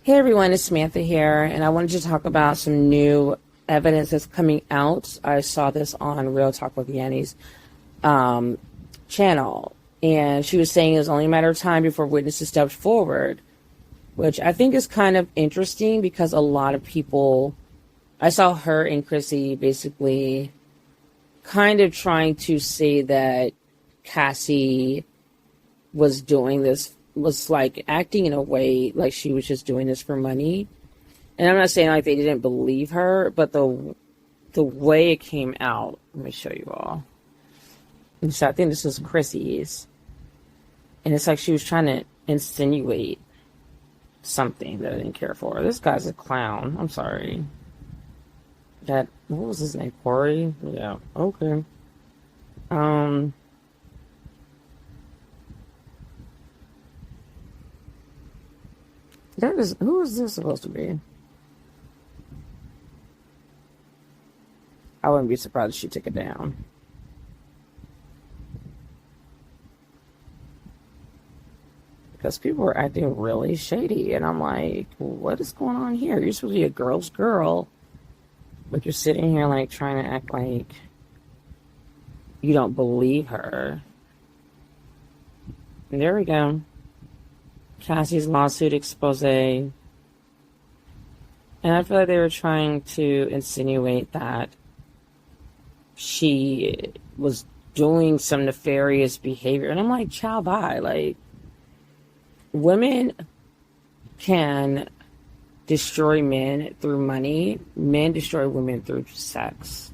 Hey everyone, it's Samantha here, and I wanted to talk about some new evidence that's coming out. I saw this on Real Talk with Yanni's channel, and she was saying it was only a matter of time before witnesses stepped forward, which I think is kind of interesting because a lot of people, I saw her and Chrissy basically kind of trying to say that Cassie was doing this, was like acting in a way like she was just doing this for money. And I'm not saying like they didn't believe her, but the way it came out, let me show you all. And so I think this is Chrissy's. And it's like she was trying to insinuate something that I didn't care for. This guy's a clown. I'm sorry. What was his name? Corey? Yeah. Okay. Who is this supposed to be? I wouldn't be surprised if she took it down. Because people were acting really shady. And I'm like, what is going on here? You're supposed to be a girl's girl. But you're sitting here like trying to act like you don't believe her. And there we go. Cassie's lawsuit expose. And I feel like they were trying to insinuate that she was doing some nefarious behavior. And I'm like, child, bye. Like, women can destroy men through money. Men destroy women through sex.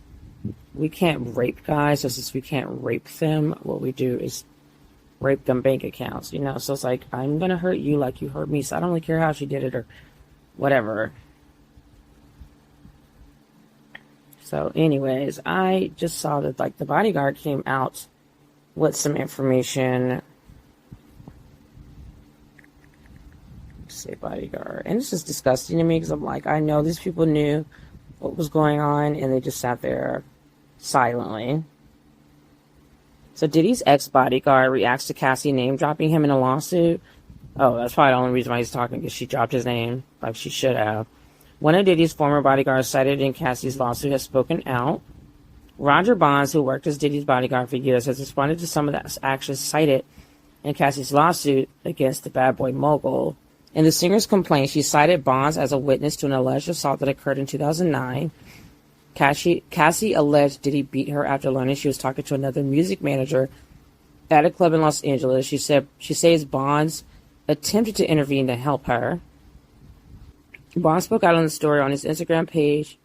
We can't rape guys just as we can't rape them. What we do is rape them bank accounts, you know? So it's like, I'm going to hurt you like you hurt me. So I don't really care how she did it or whatever. So anyways, I just saw that like the Bodyguard came out with some information. Say Bodyguard. And it's just disgusting to me because I'm like, I know these people knew what was going on and they just sat there silently. So Diddy's ex-bodyguard reacts to Cassie name-dropping him in a lawsuit. Oh, that's probably the only reason why he's talking, because she dropped his name, like she should have. One of Diddy's former bodyguards cited in Cassie's lawsuit has spoken out. Roger Bonds, who worked as Diddy's bodyguard for years, has responded to some of the actions cited in Cassie's lawsuit against the bad boy mogul. In the singer's complaint, she cited Bonds as a witness to an alleged assault that occurred in 2009. Cassie alleged Diddy beat her after learning she was talking to another music manager at a club in Los Angeles. She says Bonds attempted to intervene to help her. Bonds spoke out on the story on his Instagram page.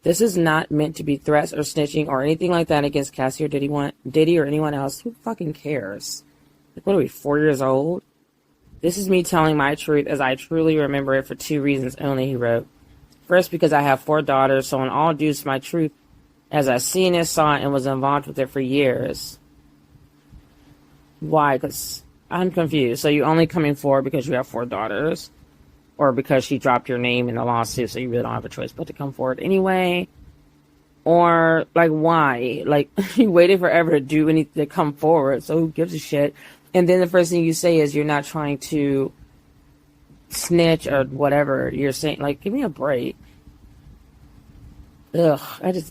This is not meant to be threats or snitching or anything like that against Cassie or Diddy or anyone else. Who fucking cares? Like, what are we, 4 years old? This is me telling my truth as I truly remember it for two reasons only, he wrote. First, because I have 4 daughters, so in all due to my truth, as I seen it, saw it, and was involved with it for years. Why? Because I'm confused. So you're only coming forward because you have 4 daughters? Or because she dropped your name in the lawsuit, so you really don't have a choice but to come forward anyway? Or, like, why? Like, you waited forever to do anything, to come forward, so who gives a shit? And then the first thing you say is you're not trying to snitch or whatever. You're saying, like, give me a break. Ugh,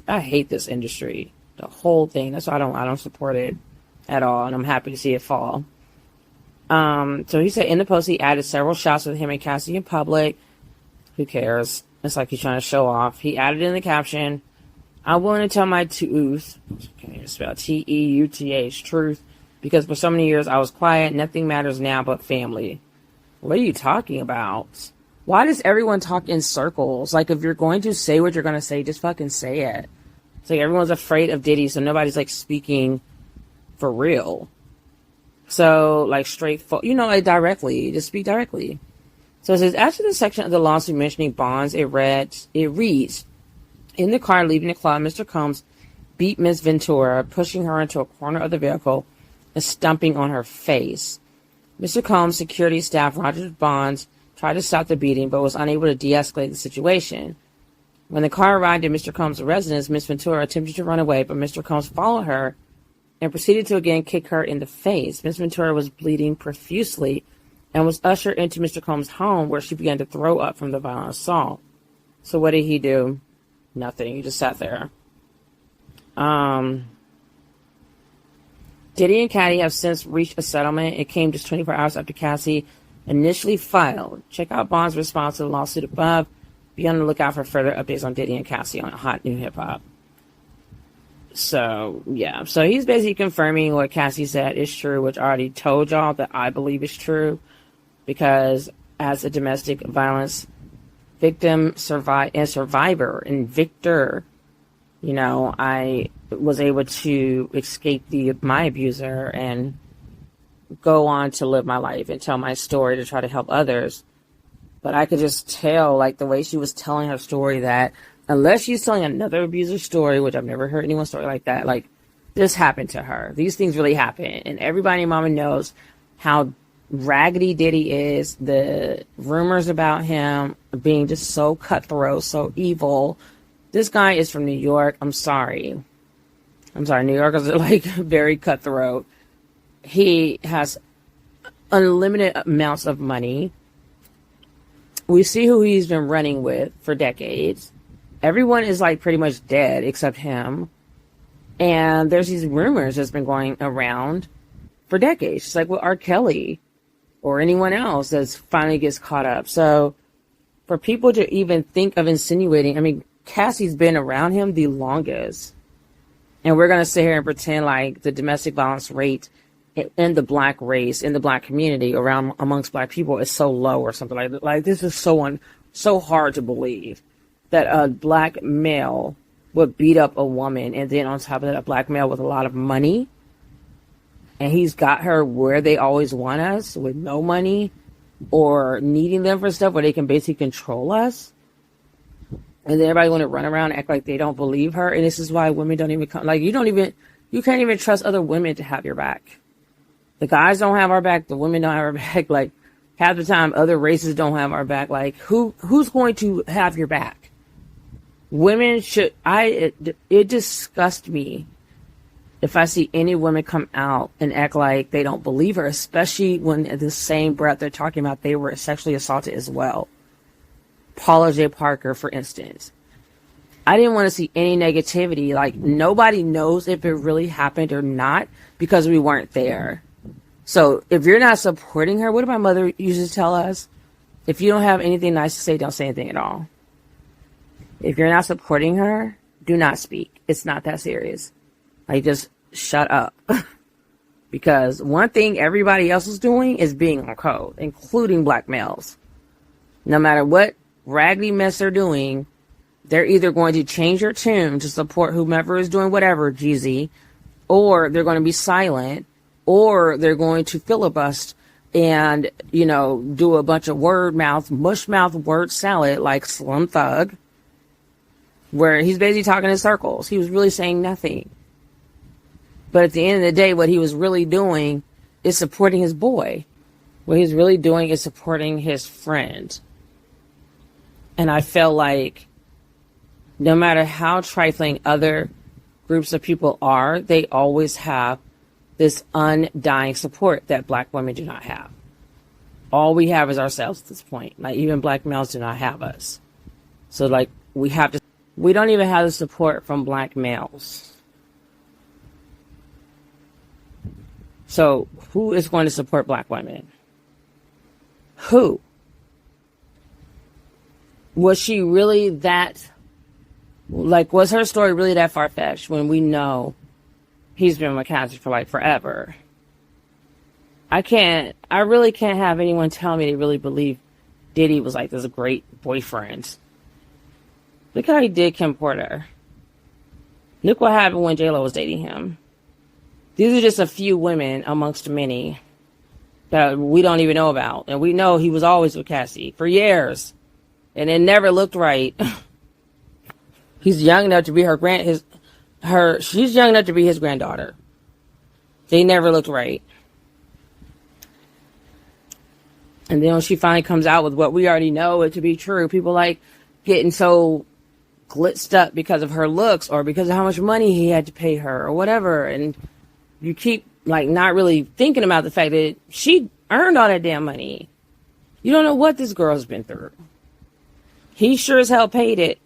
I hate this industry, the whole thing. That's why I don't support it at all, and I'm happy to see it fall. So he said in the post he added several shots with him and Cassie in public. Who cares? It's like he's trying to show off. He added in the caption, "I'm willing to tell my truth." Can't even spell T-E-U-T-H, truth, because for so many years I was quiet. Nothing matters now but family. What are you talking about? Why does everyone talk in circles? Like, if you're going to say what you're going to say, just fucking say it. It's like everyone's afraid of Diddy, so nobody's, like, speaking for real. So, like, straightforward, you know, like, directly. Just speak directly. So it says, after the section of the lawsuit mentioning Bonds, it reads, in the car leaving the club, Mr. Combs beat Ms. Ventura, pushing her into a corner of the vehicle and stomping on her face. Mr. Combs' security staff, Roger Bonds, tried to stop the beating, but was unable to de-escalate the situation. When the car arrived at Mr. Combs' residence, Ms. Ventura attempted to run away, but Mr. Combs followed her and proceeded to again kick her in the face. Ms. Ventura was bleeding profusely and was ushered into Mr. Combs' home, where she began to throw up from the violent assault. So what did he do? Nothing. He just sat there. Diddy and Caddy have since reached a settlement. It came just 24 hours after Cassie initially filed. Check out Bond's response to the lawsuit above. Be on the lookout for further updates on Diddy and Cassie on Hot New Hip Hop. So, yeah. So he's basically confirming what Cassie said is true, which I already told y'all that I believe is true. Because as a domestic violence victim, survivor, and victor, you know, I was able to escape my abuser and go on to live my life and tell my story to try to help others. But I could just tell, like, the way she was telling her story, that unless she's telling another abuser story, which I've never heard anyone's story like that, like, this happened to her. These things really happen. And everybody and mama knows how raggedy Diddy is. The rumors about him being just so cutthroat, so evil. This guy is from New York. I'm sorry. New Yorkers are, like, very cutthroat. He has unlimited amounts of money. We see who he's been running with for decades. Everyone is, like, pretty much dead except him. And there's these rumors that's been going around for decades. Just like with R. Kelly or anyone else that finally gets caught up. So for people to even think of insinuating, I mean, Cassie's been around him the longest. And we're going to sit here and pretend like the domestic violence rate in the black race, in the black community, around amongst black people is so low or something like that. Like, this is so hard to believe that a black male would beat up a woman, and then on top of that, a black male with a lot of money, and he's got her where they always want us, with no money or needing them for stuff where they can basically control us. And then everybody want to run around and act like they don't believe her. And this is why women don't even come. Like, you can't even trust other women to have your back. The guys don't have our back. The women don't have our back. Like, half the time, other races don't have our back. Like, who's going to have your back? Women should. It disgusts me if I see any women come out and act like they don't believe her, especially when in the same breath they're talking about they were sexually assaulted as well. Paula J. Parker, for instance. I didn't want to see any negativity. Like, nobody knows if it really happened or not because we weren't there. So if you're not supporting her, what did my mother used to tell us? If you don't have anything nice to say, don't say anything at all. If you're not supporting her, do not speak. It's not that serious. Like, just shut up. Because one thing everybody else is doing is being on code, including black males. No matter what raggedy mess they're doing, they're either going to change their tune to support whomever is doing whatever, Jeezy, or they're going to be silent, or they're going to filibust and, you know, do a bunch of mush mouth word salad like Slim Thug, where he's basically talking in circles. He was really saying nothing. But at the end of the day, what he was really doing is supporting his boy. What he's really doing is supporting his friend. And I feel like no matter how trifling other groups of people are, they always have this undying support that black women do not have. All we have is ourselves at this point. Like, even black males do not have us. So, like, we don't even have the support from black males. So, who is going to support black women? Who? Was she really that, like, was her story really that far-fetched when we know he's been with Cassie for, like, forever? I really can't have anyone tell me they really believe Diddy was, like, this great boyfriend. Look how he did Kim Porter. Look what happened when J-Lo was dating him. These are just a few women amongst many that we don't even know about. And we know he was always with Cassie for years. And it never looked right. He's young enough to be she's young enough to be his granddaughter. They never looked right. And then when she finally comes out with what we already know it to be true, people like getting so glitzed up because of her looks or because of how much money he had to pay her or whatever. And you keep, like, not really thinking about the fact that she earned all that damn money. You don't know what this girl's been through. He sure as hell paid it.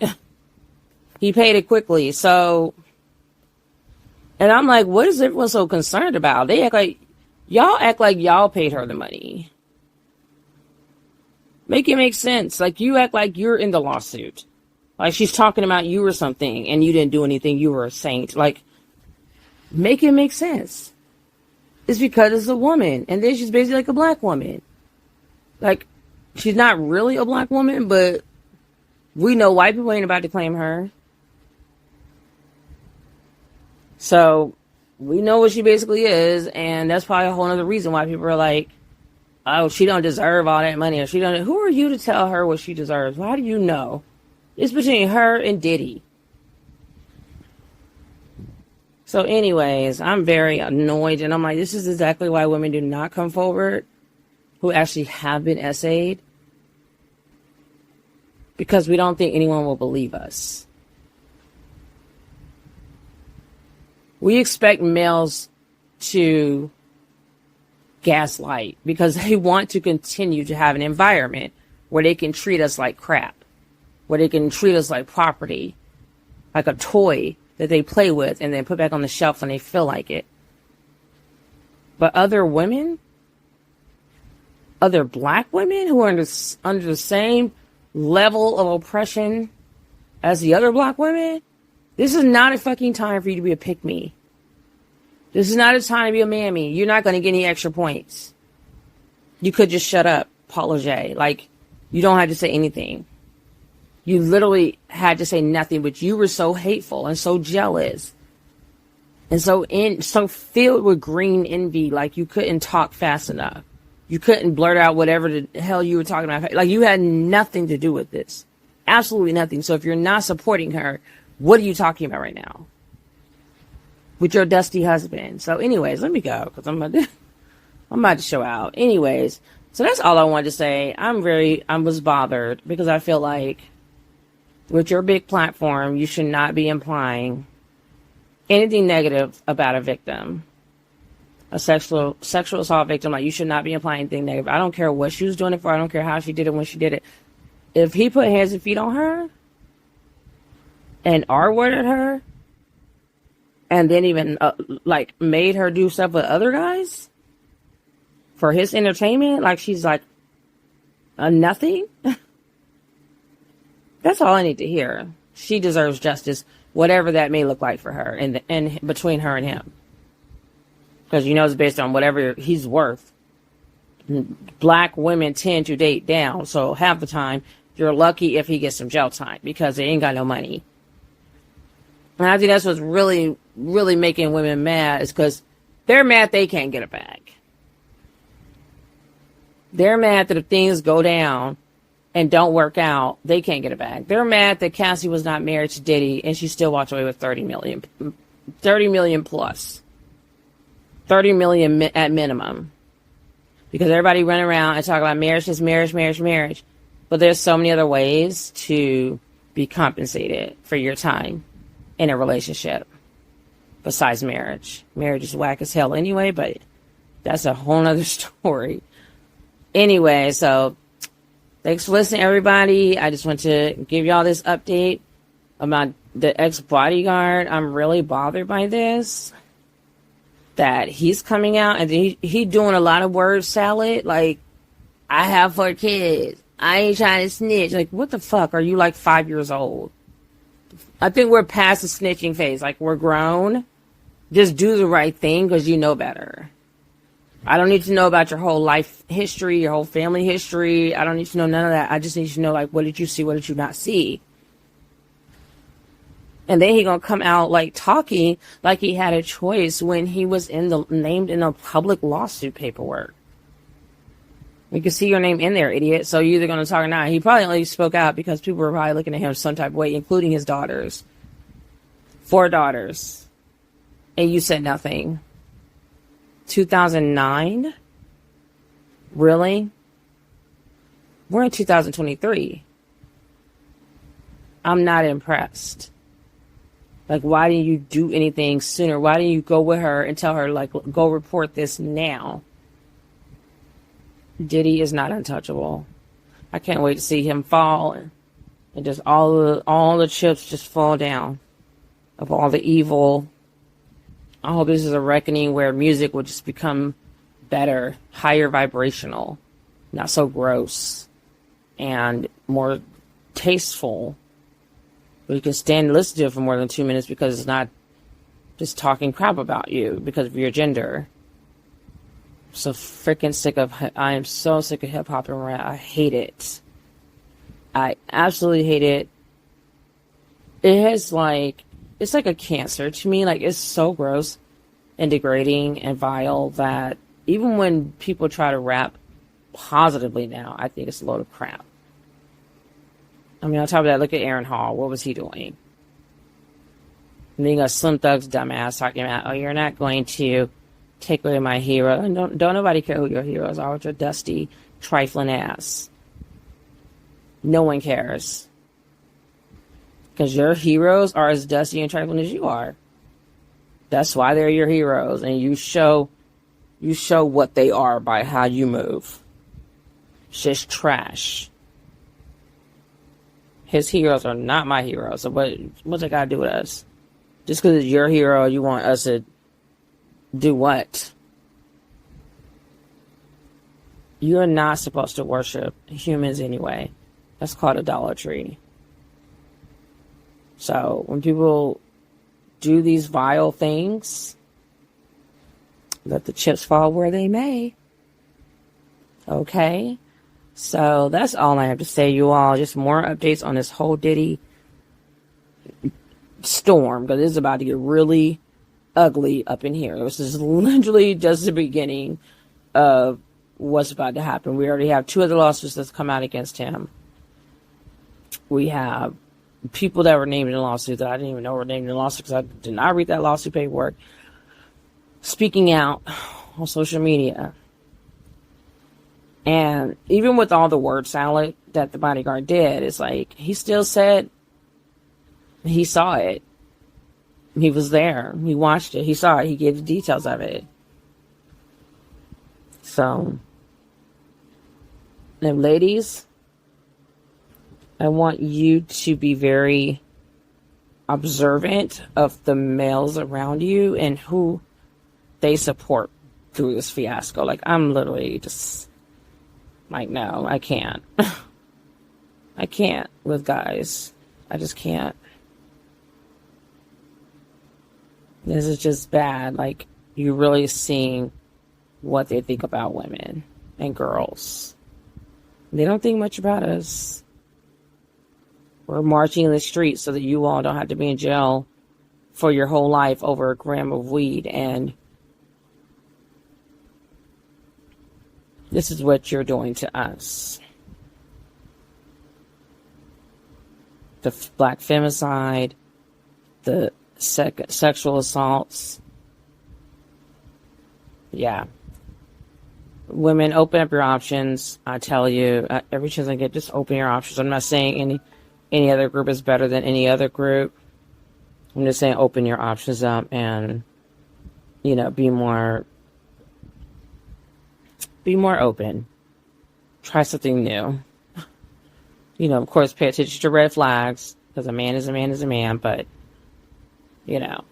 He paid it quickly. So, and I'm like, what is everyone so concerned about? They act like y'all paid her the money. Make it make sense. Like, you act like you're in the lawsuit. Like, she's talking about you or something and you didn't do anything. You were a saint. Like, make it make sense. It's because it's a woman. And then she's basically like a black woman. Like, she's not really a black woman, but we know white people ain't about to claim her. So, we know what she basically is, and that's probably a whole other reason why people are like, oh, she don't deserve all that money, or she don't. Who are you to tell her what she deserves? How do you know? It's between her and Diddy. So anyways, I'm very annoyed, and I'm like, this is exactly why women do not come forward who actually have been essayed, because we don't think anyone will believe us. We expect males to gaslight because they want to continue to have an environment where they can treat us like crap, where they can treat us like property, like a toy that they play with and then put back on the shelf when they feel like it. But other women, other black women who are under the same level of oppression as the other black women, this is not a fucking time for you to be a pick-me. This is not a time to be a mammy. You're not going to get any extra points. You could just shut up, Paula J. Like, you don't have to say anything. You literally had to say nothing, but you were so hateful and so jealous and so filled with green envy, like you couldn't talk fast enough. You couldn't blurt out whatever the hell you were talking about. Like, you had nothing to do with this. Absolutely nothing. So if you're not supporting her, what are you talking about right now? With your dusty husband. So anyways, let me go, because I'm about to show out. Anyways, so that's all I wanted to say. I was bothered because I feel like with your big platform, you should not be implying anything negative about a victim. A sexual assault victim, like, you should not be implying anything negative. I don't care what she was doing it for. I don't care how she did it when she did it. If he put hands and feet on her and R-worded her and then even like made her do stuff with other guys for his entertainment, like she's like a nothing, that's all I need to hear. She deserves justice, whatever that may look like for her and between her and him. Because you know it's based on whatever he's worth. Black women tend to date down. So half the time, you're lucky if he gets some jail time because they ain't got no money. And I think that's what's really, really making women mad, is because they're mad they can't get it back. They're mad that if things go down and don't work out, they can't get it back. They're mad that Cassie was not married to Diddy and she still walked away with $30 million plus. 30 million at minimum, because everybody run around and talk about marriage is marriage, but there's so many other ways to be compensated for your time in a relationship besides marriage. Marriage is whack as hell anyway, but that's a whole nother story. Anyway, so thanks for listening, everybody. I just want to give y'all this update about the ex-bodyguard. I'm really bothered by this, that he's coming out and he doing a lot of word salad. Like, I have 4 kids. I ain't trying to snitch. Like, what the fuck? Are you like 5 years old? I think we're past the snitching phase. Like, we're grown. Just do the right thing because you know better. I don't need to know about your whole life history, your whole family history. I don't need to know none of that. I just need to know, like, what did you see? What did you not see? And then he gonna come out like talking like he had a choice when he was named in the public lawsuit paperwork. We can see your name in there, idiot. So you're either gonna talk or not. He probably only spoke out because people were probably looking at him some type of way, including his daughters. 4 daughters. And you said nothing. 2009? Really? We're in 2023. I'm not impressed. Like, why didn't you do anything sooner? Why didn't you go with her and tell her, like, go report this now? Diddy is not untouchable. I can't wait to see him fall and just all the chips just fall down of all the evil. I hope this is a reckoning where music will just become better, higher vibrational, not so gross, and more tasteful. But you can stand and listen to it for more than 2 minutes because it's not just talking crap about you because of your gender. So freaking sick of, I am so sick of hip hop and rap. I hate it. I absolutely hate it. It has like, it's like a cancer to me. Like, it's so gross and degrading and vile that even when people try to rap positively now, I think it's a load of crap. I mean, on top of that, look at Aaron Hall. What was he doing? And then you got Slim Thug's dumbass talking about, oh, you're not going to take away my hero. And don't nobody care who your heroes are with your dusty, trifling ass. No one cares. Because your heroes are as dusty and trifling as you are. That's why they're your heroes. And you show what they are by how you move. It's just trash. His heroes are not my heroes. So what's that got to do with us? Just because it's your hero, you want us to do what? You're not supposed to worship humans anyway. That's called idolatry. So when people do these vile things, let the chips fall where they may. Okay? So that's all I have to say, you all. Just more updates on this whole Diddy storm, because it's about to get really ugly up in here. This is literally just the beginning of what's about to happen. We already have 2 other lawsuits that's come out against him. We have people that were named in the lawsuit that I didn't even know were named in the lawsuit because I did not read that lawsuit paperwork, speaking out on social media. And even with all the word salad that the Bodyguard did, it's like he still said he saw it. He was there. He watched it. He saw it. He gave the details of it. So, now, ladies, I want you to be very observant of the males around you and who they support through this fiasco. Like, I'm literally just like, no, I can't. I can't with guys. I just can't. This is just bad. Like, you're really seeing what they think about women and girls. They don't think much about us. We're marching in the streets so that you all don't have to be in jail for your whole life over a gram of weed. And this is what you're doing to us. The black femicide, the sexual assaults. Yeah. Women, open up your options. I tell you, every chance I get, just open your options. I'm not saying any other group is better than any other group. I'm just saying open your options up and, you know, be more open. Try something new. You know, of course, pay attention to red flags, because a man is a man is a man, but, you know,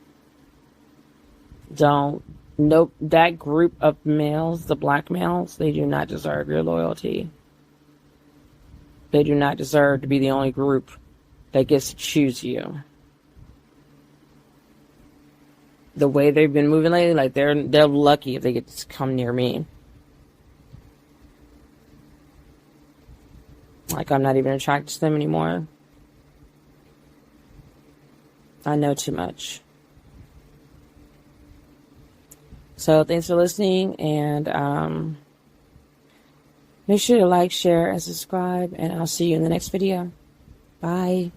that group of males, the black males, they do not deserve your loyalty. They do not deserve to be the only group that gets to choose you. The way they've been moving lately, like they're lucky if they get to come near me. Like, I'm not even attracted to them anymore. I know too much. So thanks for listening, and make sure to like, share, and subscribe, and I'll see you in the next video. Bye.